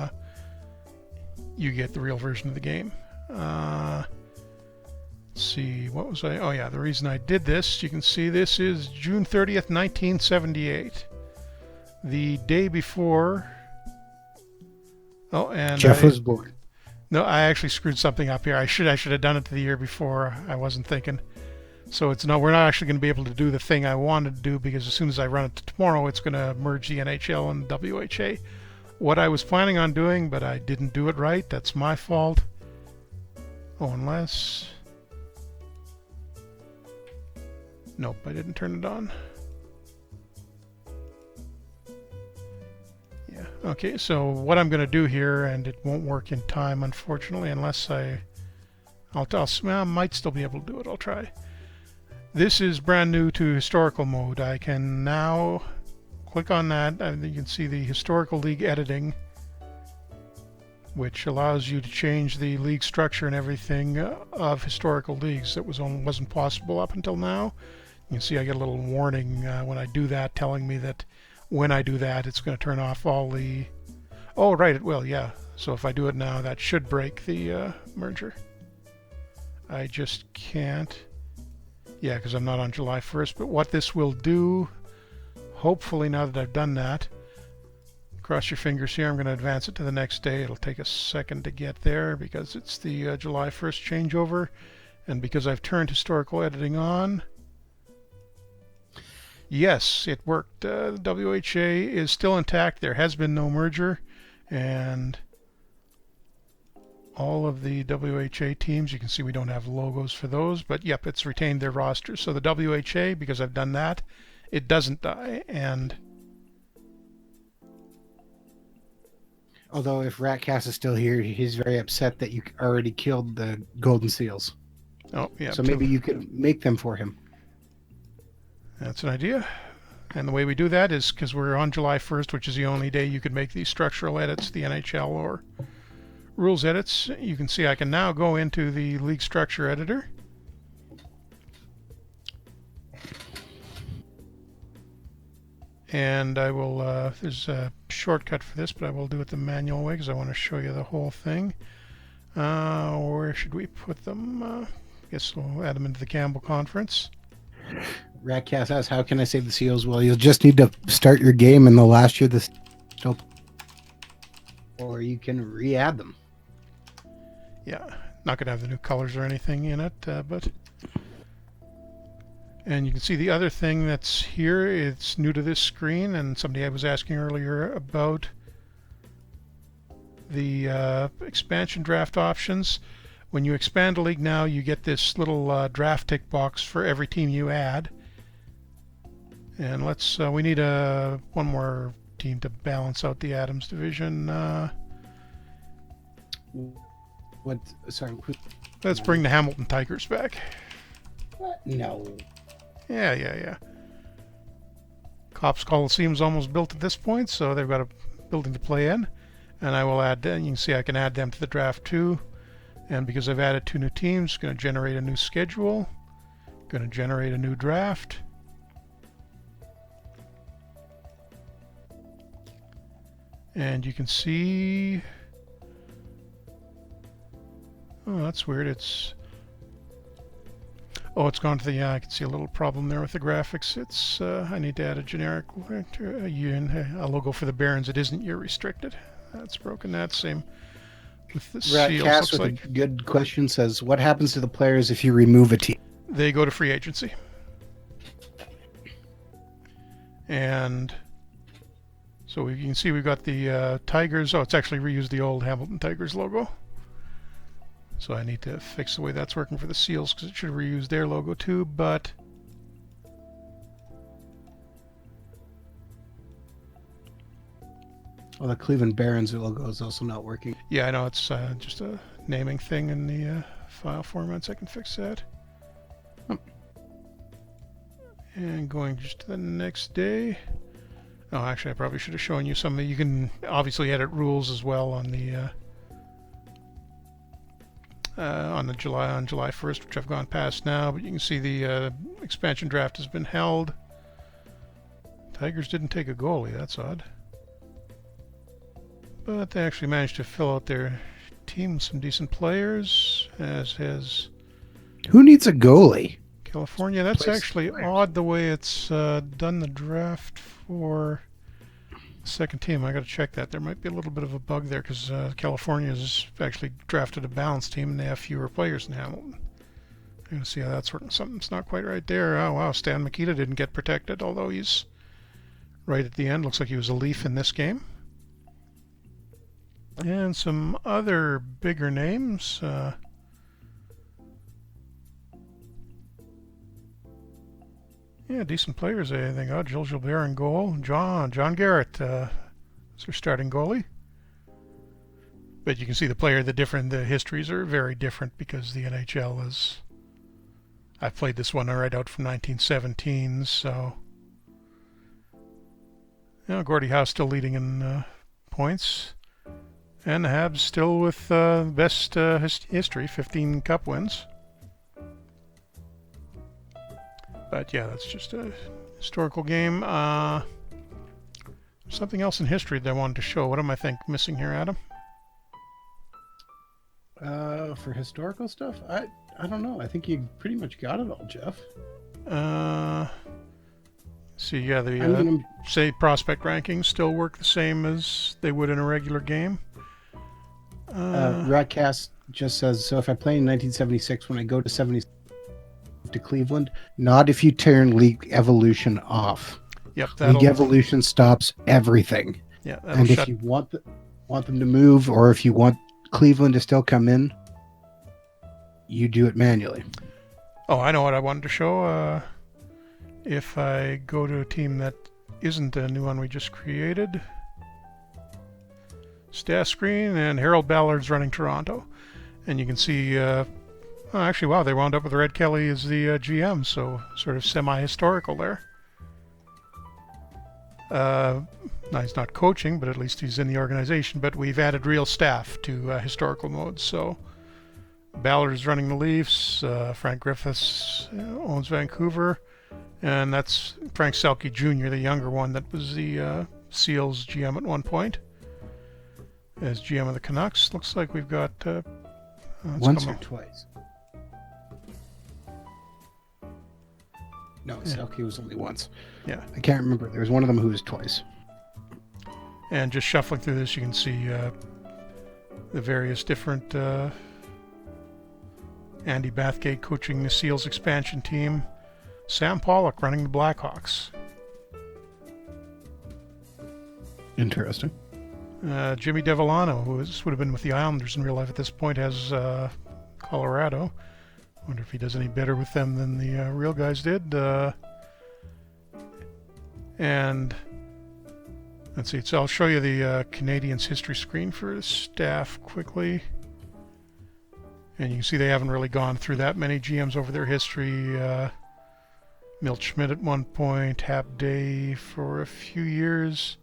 you get the real version of the game. Let's see, what was I? Oh yeah, the reason I did this, you can see this is June 30th, 1978. The day before... Oh, and Jeff was born. No, I actually screwed something up here. I should have done it the year before. I wasn't thinking. So we're not actually going to be able to do the thing I wanted to do, because as soon as I run it tomorrow, it's going to merge the NHL and WHA. What I was planning on doing, but I didn't do it right. That's my fault. Oh, unless... Nope, I didn't turn it on. Yeah, okay, so what I'm going to do here, and it won't work in time, unfortunately, unless I might still be able to do it. I'll try. This is brand new to historical mode. I can now click on that, and you can see the historical league editing, which allows you to change the league structure and everything of historical leagues. That wasn't possible up until now. You can see I get a little warning when I do that, telling me that when I do that, it's going to turn off all the... Oh, right, it will, yeah. So if I do it now, that should break the merger. I just can't. Yeah, because I'm not on July 1st. But what this will do, hopefully now that I've done that, cross your fingers here, I'm going to advance it to the next day. It'll take a second to get there because it's the July 1st changeover. And because I've turned historical editing on, yes, it worked. The WHA is still intact. There has been no merger. And all of the WHA teams, you can see we don't have logos for those, but yep, it's retained their rosters. So the WHA, because I've done that, it doesn't die. And although if Ratcast is still here, he's very upset that you already killed the Golden Seals. Oh, yeah. So maybe you could make them for him. That's an idea. And the way we do that is because we're on July 1st, which is the only day you could make these structural edits, the NHL or rules edits. You can see I can now go into the league structure editor. And I will, there's a shortcut for this, but I will do it the manual way because I want to show you the whole thing. Where should we put them? I guess we'll add them into the Campbell Conference. Ratcast asks, how can I save the seals? Well, you'll just need to start your game and they'll last you this... Or you can re-add them. Yeah, not going to have the new colors or anything in it, but... And you can see the other thing that's here, it's new to this screen, and somebody I was asking earlier about the expansion draft options. When you expand a league now, you get this little draft tick box for every team you add. And let's, we need one more team to balance out the Adams division. What? Sorry. Let's bring the Hamilton Tigers back. What? No. Yeah. Cops Coliseum's almost built at this point, so they've got a building to play in. And I will add, you can see I can add them to the draft too. And because I've added 2 new teams, going to generate a new schedule, going to generate a new draft. And you can see, oh, that's weird. It's gone to the, I can see a little problem there with the graphics. It's, I need to add a generic a logo for the Barons. It isn't year restricted. That's broken. That's same with the seals. Cass with like a good question says, what happens to the players if you remove a team? they go to free agency. And so you can see we've got the Tigers. Oh, it's actually reused the old Hamilton Tigers logo. So I need to fix the way that's working for the Seals because it should reuse their logo too, but well, the Cleveland Barons logo is also not working. Yeah, I know it's just a naming thing in the file formats. I can fix that. And going just to the next day. Oh, actually, I probably should have shown you some. You can obviously edit rules as well on the July 1st, which I've gone past now. But you can see the expansion draft has been held. Tigers didn't take a goalie. That's odd. But they actually managed to fill out their team with some decent players, as has Who needs a goalie? California. That's actually odd the way it's done the draft for the second team. I got to check that. There might be a little bit of a bug there because California has actually drafted a balanced team and they have fewer players than Hamilton. I'm going to see how that's working. Something's not quite right there. Oh, wow. Stan Mikita didn't get protected, although he's right at the end. Looks like he was a Leaf in this game. And some other bigger names. Yeah, decent players, I think. Oh, Gilles Gilbert in goal. John Garrett is their starting goalie. But you can see the histories are very different because the NHL is... I've played this one right out from 1917, so... Gordie Howe still leading in points. And the Habs still with best history, 15 cup wins. But yeah, that's just a historical game. Something else in history that I wanted to show. What am I missing here, Adam? For historical stuff, I don't know. I think you pretty much got it all, Jeff. See, yeah, the say prospect rankings still work the same as they would in a regular game. Rodcast just says, so if I play in 1976, when I go to 70 to Cleveland, not if you turn League Evolution off. Yep, League Evolution stops everything. Yeah, and if you want them to move, or if you want Cleveland to still come in, you do it manually. Oh, I know what I wanted to show. If I go to a team that isn't a new one we just created, stat screen, and Harold Ballard's running Toronto, and you can see. Actually, wow, they wound up with Red Kelly as the GM, so sort of semi-historical there. Now, he's not coaching, but at least he's in the organization. But we've added real staff to historical mode. So Ballard is running the Leafs. Frank Griffiths owns Vancouver. And that's Frank Selke Jr., the younger one that was the Seals GM at one point. As GM of the Canucks. Looks like we've got... once or twice? No, Selke was only once. Yeah. I can't remember. There was one of them who was twice. And just shuffling through this, you can see the various different... Andy Bathgate coaching the Seals expansion team. Sam Pollock running the Blackhawks. Interesting. Jimmy Devellano, who would have been with the Islanders in real life at this point, has Colorado. Wonder if he does any better with them than the real guys did. And let's see. So I'll show you the Canadians history screen for staff quickly. And you can see they haven't really gone through that many GMs over their history. Milt Schmidt at one point, Hap Day for a few years.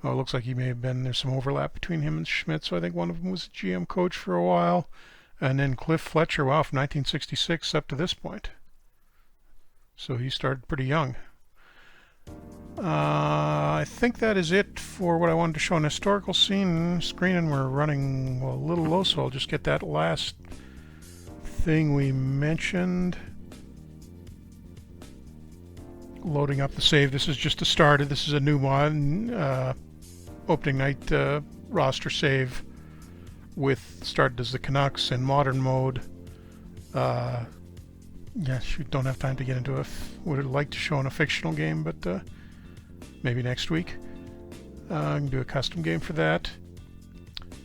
Oh, it looks like he may have been, there's some overlap between him and Schmidt, so I think one of them was a GM coach for a while. And then Cliff Fletcher, wow, from 1966 up to this point. So he started pretty young. I think that is it for what I wanted to show on the historical screen, and we're running a little low, so I'll just get that last thing we mentioned. Loading up the save. This is just a starter. This is a new one. Opening night roster save with started as the Canucks in modern mode. Yes, you don't have time to get into would have liked to show in a fictional game, but maybe next week. I can do a custom game for that.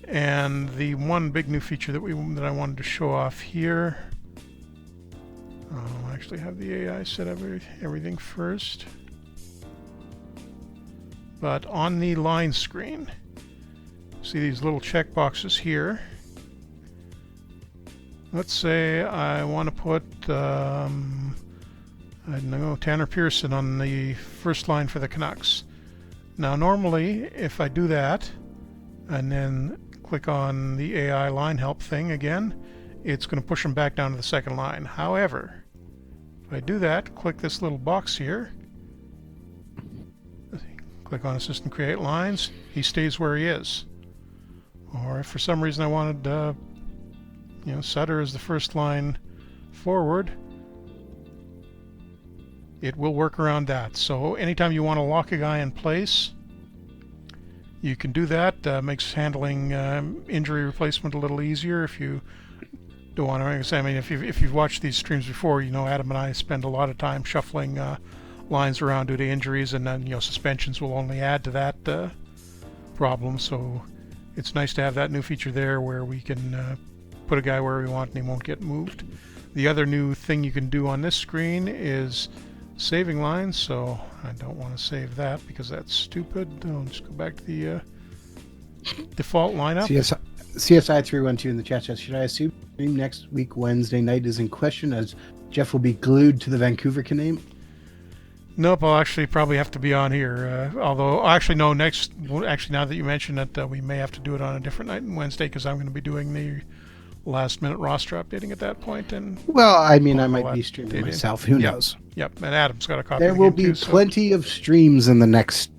And the one big new feature that I wanted to show off here. I'll actually have the AI set up everything first. But on the line screen, see these little check boxes here. Let's say I want to put, I don't know, Tanner Pearson on the first line for the Canucks. Now normally, if I do that, and then click on the AI line help thing again, it's going to push them back down to the second line. However, if I do that, click this little box here, click on Assistant Create Lines, he stays where he is. Or if for some reason I wanted, Sutter as the first line forward, it will work around that. So anytime you want to lock a guy in place, you can do that. Makes handling injury replacement a little easier if you don't want to. I mean, if you've watched these streams before, you know Adam and I spend a lot of time shuffling lines around due to injuries, and then suspensions will only add to that problem. So it's nice to have that new feature there where we can put a guy where we want and he won't get moved. The other new thing you can do on this screen is saving lines, so I don't want to save that because that's stupid. I'll just go back to the default lineup. CSI 312 in the chat says, should I assume next week Wednesday night is in question as Jeff will be glued to the Vancouver game? Nope, I'll actually probably have to be on here. Although, actually, no, now that you mention it, we may have to do it on a different night on Wednesday because I'm going to be doing the last-minute roster updating at that point. And well, I mean, I might be streaming myself. Who knows? Yep, and Adam's got a copy. There will be plenty of streams in the next.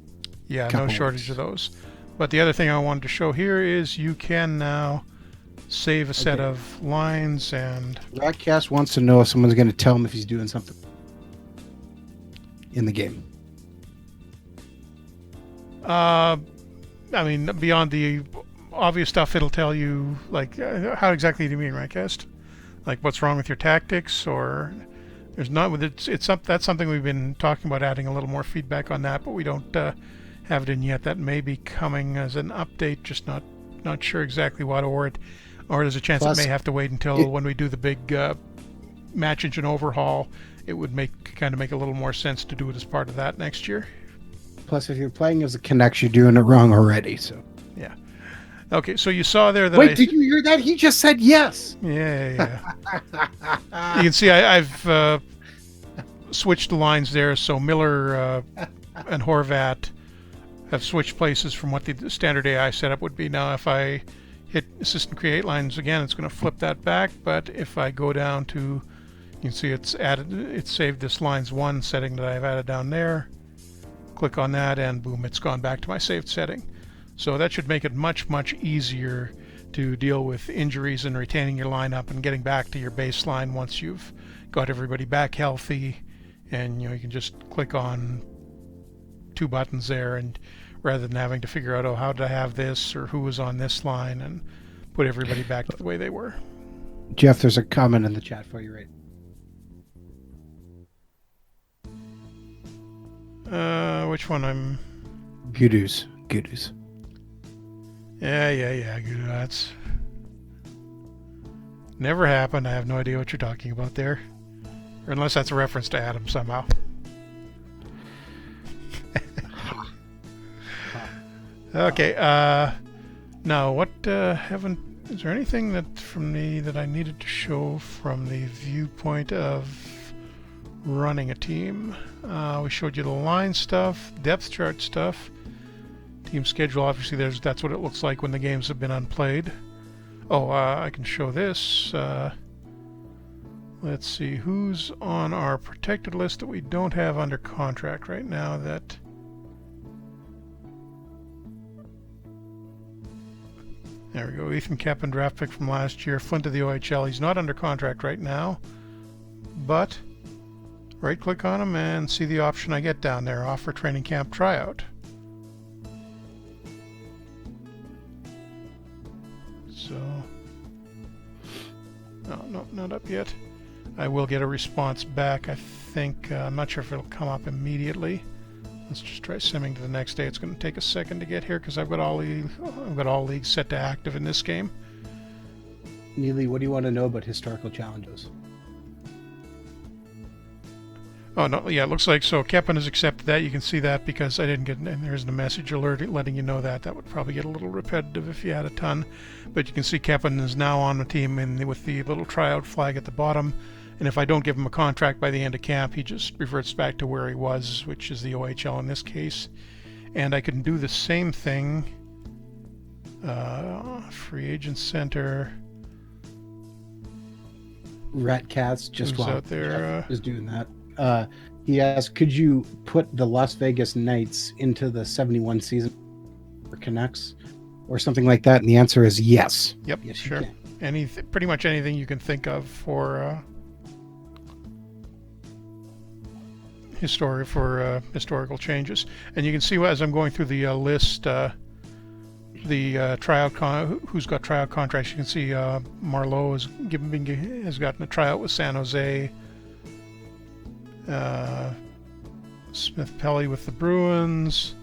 Yeah, no shortage of those. But the other thing I wanted to show here is you can now save a set of lines and. Broadcast wants to know if someone's going to tell him if he's doing something in the game. I mean, beyond the obvious stuff, it'll tell you like how exactly do you mean, right, Cast? Like what's wrong with your tactics, or there's not with that's something we've been talking about, adding a little more feedback on that, but we don't have it in yet. That may be coming as an update, just not sure exactly what, or there's a chance it may have to wait until when we do the big match engine overhaul. It would make a little more sense to do it as part of that next year. Plus, if you're playing as a Canucks, you're doing it wrong already. So yeah. Okay, so you saw there that did you hear that? He just said yes. Yeah. You can see I've switched the lines there. So Miller and Horvat have switched places from what the standard AI setup would be. Now, if I hit Assistant Create Lines again, it's going to flip that back. But if I go down to, you can see it's saved this lines 1 setting that I've added down there. Click on that, and boom, it's gone back to my saved setting. So that should make it much, much easier to deal with injuries and retaining your lineup and getting back to your baseline once you've got everybody back healthy. And you can just click on 2 buttons there, and rather than having to figure out, how did I have this or who was on this line, and put everybody back to the way they were. Jeff, there's a comment in the chat for you, right? Which one? Goodoo's. Yeah. That's never happened. I have no idea what you're talking about there, or unless that's a reference to Adam somehow. Okay. Now, what is there anything that I needed to show from the viewpoint of running a team. We showed you the line stuff, depth chart stuff, team schedule. Obviously, that's what it looks like when the games have been unplayed. Oh, I can show this. Let's see who's on our protected list that we don't have under contract right now. That there we go. Ethan Kaplan, draft pick from last year. Flint to the OHL. He's not under contract right now, but right-click on him and see the option I get down there. Offer training camp tryout. So, no, not up yet. I will get a response back, I think. I'm not sure if it'll come up immediately. Let's just try simming to the next day. It's going to take a second to get here because I've got all leagues set to active in this game. Neely, what do you want to know about historical challenges? Oh, no, yeah, it looks like so. Kepin has accepted that. You can see that because I didn't get, and there isn't a message alert letting you know that. That would probably get a little repetitive if you had a ton. But you can see Kepin is now on the team with the little tryout flag at the bottom. And if I don't give him a contract by the end of camp, he just reverts back to where he was, which is the OHL in this case. And I can do the same thing. Free agent center. Ratcats just out there is doing that. He asked, could you put the Las Vegas Knights into the 71 season for Canucks or something like that? And the answer is yes. Yep, yes, sure. Pretty much anything you can think of for historical changes. And you can see as I'm going through the list, the tryout who's got tryout contracts. You can see Marleau has gotten a tryout with San Jose. Smith Pelly with the Bruins,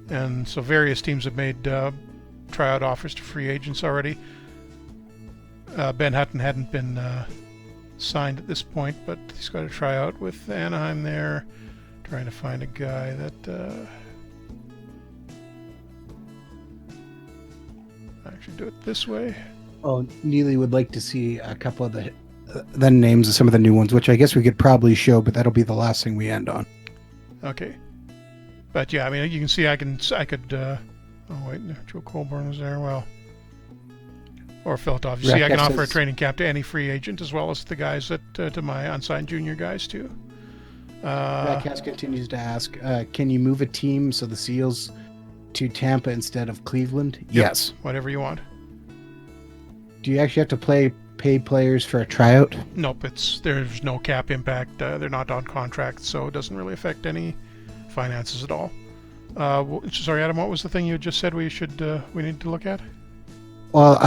and so various teams have made tryout offers to free agents already. Ben Hutton hadn't been signed at this point, but he's got a tryout with Anaheim there. Trying to find a guy that actually do it this way. Oh, Neely would like to see a couple of the names of some of the new ones, which I guess we could probably show, but that'll be the last thing we end on. Okay. But yeah, I mean, you can see I could oh wait, Joe Colborn was there. Well, or Filtov. You see, I can offer a training camp to any free agent as well as the guys that to my unsigned junior guys too. Ratcast continues to ask, can you move a team so the Seals to Tampa instead of Cleveland? Yep. Yes. Whatever you want. Do you actually have to pay players for a tryout? Nope, there's no cap impact. They're not on contract, so it doesn't really affect any finances at all. Sorry, Adam, what was the thing you just said we need to look at? Well,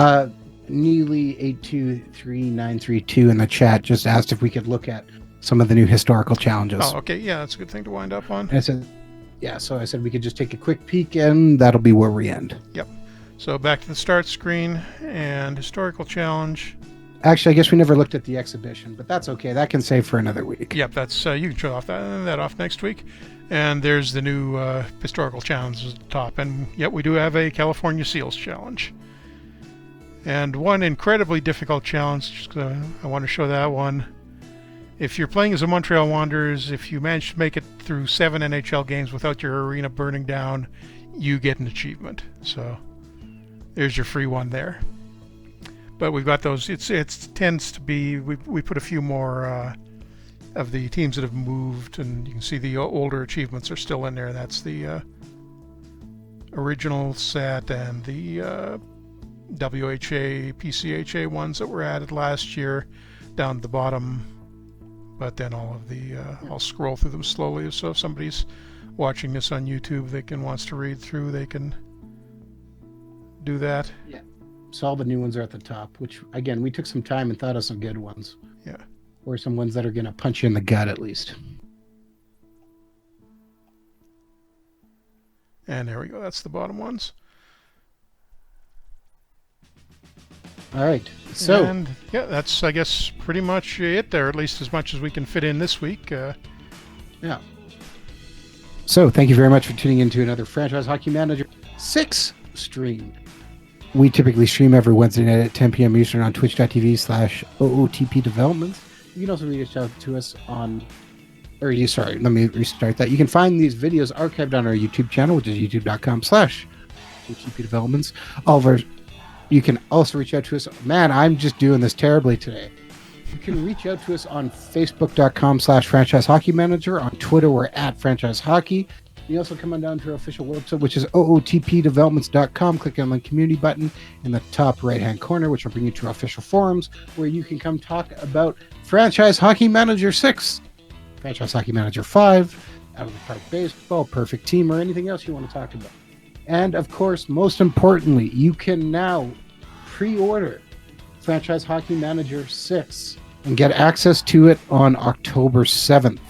Neely823932 in the chat just asked if we could look at some of the new historical challenges. Oh, okay, yeah, that's a good thing to wind up on. And I said, yeah, so I said we could just take a quick peek, and that'll be where we end. Yep. So back to the start screen and historical challenge. Actually, I guess we never looked at the exhibition, but that's okay. That can save for another week. Yep, that's you can show off that off next week. And there's the new historical challenge at the top. And yet we do have a California Seals challenge. And one incredibly difficult challenge. I want to show that one. If you're playing as a Montreal Wanderers, if you manage to make it through 7 NHL games without your arena burning down, you get an achievement. So there's your free one there. But we've got those. It tends to be we put a few more of the teams that have moved, and you can see the older achievements are still in there. That's the original set and the WHA, PCHA ones that were added last year down at the bottom. But then all of the I'll scroll through them slowly. So if somebody's watching this on YouTube, wants to read through, they can do that. Yeah. So all the new ones are at the top, which, again, we took some time and thought of some good ones. Yeah. Or some ones that are going to punch you in the gut, at least. And there we go. That's the bottom ones. All right. So, and yeah, that's, I guess, pretty much it there, at least as much as we can fit in this week. Yeah. So thank you very much for tuning in to another Franchise Hockey Manager 6 stream. We typically stream every Wednesday night at 10 p.m. Eastern on twitch.tv/OOTP Developments. You can also reach out to us on sorry, let me restart that. You can find these videos archived on our YouTube channel, which is youtube.com/HTP Developments. You can also reach out to us. Man, I'm just doing this terribly today. You can reach out to us on facebook.com/franchise hockey manager. On Twitter, we're at franchise hockey. You also come on down to our official website, which is ootpdevelopments.com. Click on the community button in the top right-hand corner, which will bring you to our official forums, where you can come talk about Franchise Hockey Manager 6, Franchise Hockey Manager 5, Out of the Park Baseball, Perfect Team, or anything else you want to talk about. And, of course, most importantly, you can now pre-order Franchise Hockey Manager 6 and get access to it on October 7th.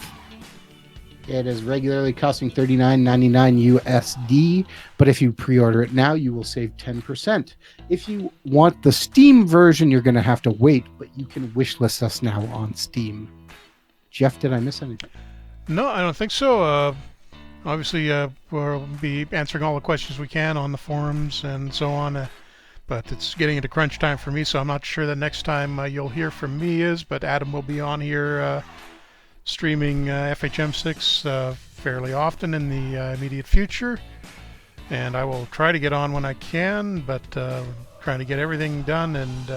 It is regularly costing $39.99 USD, but if you pre-order it now, you will save 10%. If you want the Steam version, you're going to have to wait, but you can wishlist us now on Steam. Jeff, did I miss anything? No, I don't think so. Obviously, we'll be answering all the questions we can on the forums and so on, but it's getting into crunch time for me, so I'm not sure the next time you'll hear from me is, but Adam will be on here streaming FHM6 fairly often in the immediate future, and I will try to get on when I can, but trying to get everything done and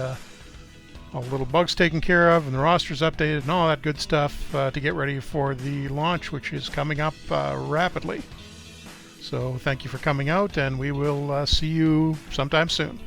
all the little bugs taken care of and the rosters updated and all that good stuff to get ready for the launch, which is coming up rapidly. So thank you for coming out, and we will see you sometime soon.